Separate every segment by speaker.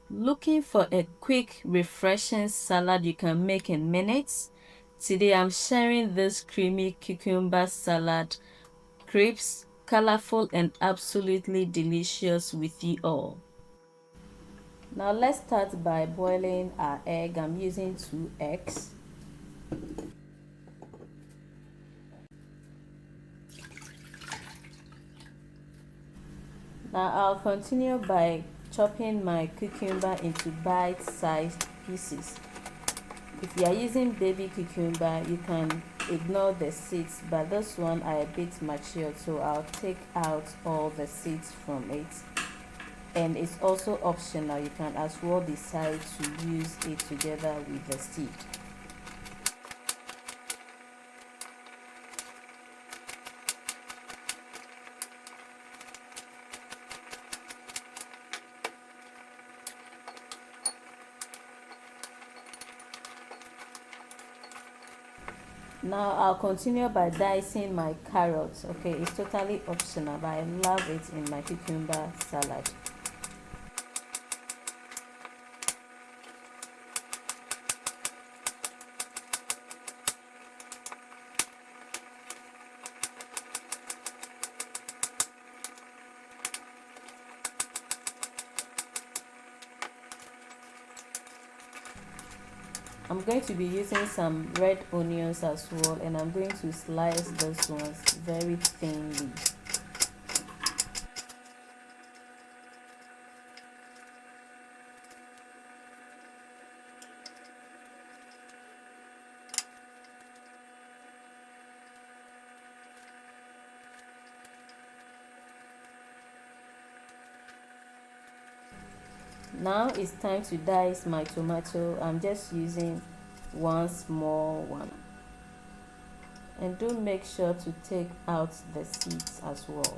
Speaker 1: Looking for a quick, refreshing salad you can make in minutes? Today I'm sharing this creamy cucumber salad, crisp, colorful, and absolutely delicious with you all. Now let's start by boiling our egg. I'm using 2 eggs. Now I'll continue by chopping my cucumber into bite-sized pieces. If you are using baby cucumber, you can ignore the seeds, but this one are a bit mature, so I'll take out all the seeds from it. And it's also optional, you can as well decide to use it together with the seed. Now I'll continue by dicing my carrots. Okay, it's totally optional, but I love it in my cucumber salad. I'm going to be using some red onions as well, and I'm going to slice these ones very thinly. Now it's time to dice my tomato. I'm just using one small one. And do make sure to take out the seeds as well.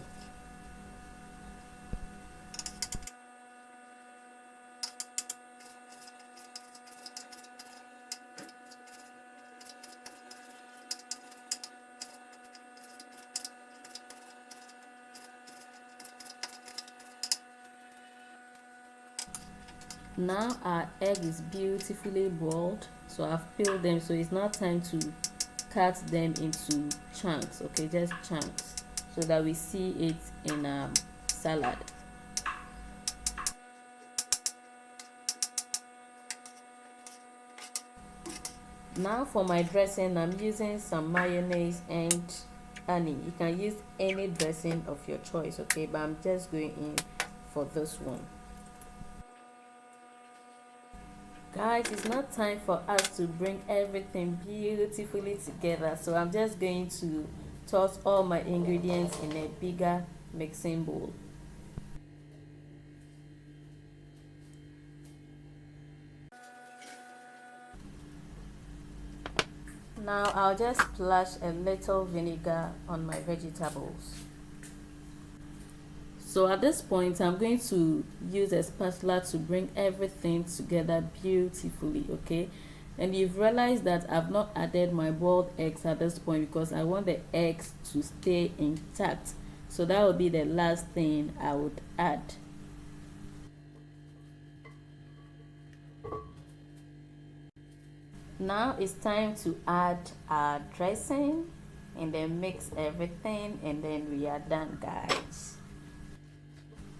Speaker 1: Now our egg is beautifully boiled, so I've peeled them, so it's now time to cut them into chunks. Okay, just chunks, so that we see it in a salad. Now for my dressing, I'm using some mayonnaise and honey. You can use any dressing of your choice, okay, but I'm just going in for this one. Guys, it's not time for us to bring everything beautifully together, so I'm just going to toss all my ingredients in a bigger mixing bowl. Now I'll just splash a little vinegar on my vegetables. So at this point, I'm going to use a spatula to bring everything together beautifully, okay? And you've realized that I've not added my boiled eggs at this point because I want the eggs to stay intact. So that will be the last thing I would add. Now it's time to add our dressing and then mix everything, and then we are done, guys.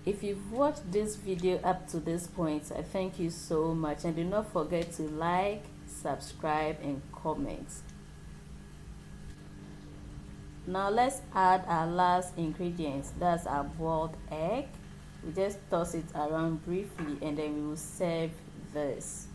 Speaker 1: If you've watched this video up to this point, I thank you so much, and do not forget to like, subscribe, and comment. Now let's add our last ingredients. That's our boiled egg. We just toss it around briefly, and then we will serve this.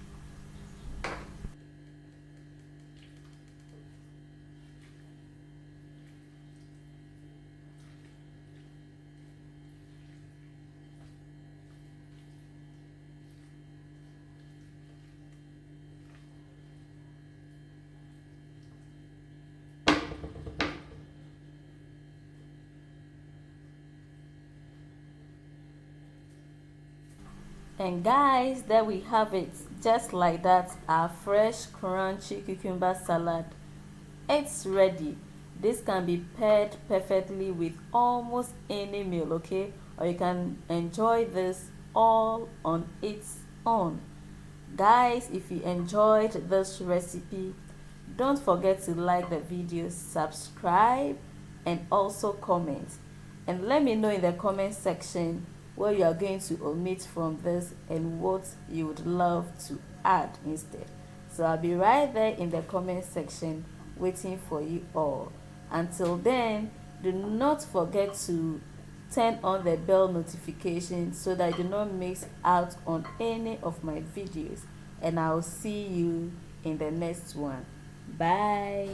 Speaker 1: And guys, there we have it, just like that, our fresh crunchy cucumber salad. It's ready. This can be paired perfectly with almost any meal, okay? Or you can enjoy this all on its on. Guys, if you enjoyed this recipe, don't forget to like the video, subscribe, and also comment. And let me know in the comment section what you are going to omit from this and what you would love to add instead. So I'll be right there in the comment section waiting for you all. Until then, do not forget to turn on the bell notification so that you do not miss out on any of my videos. And I'll see you in the next one. Bye.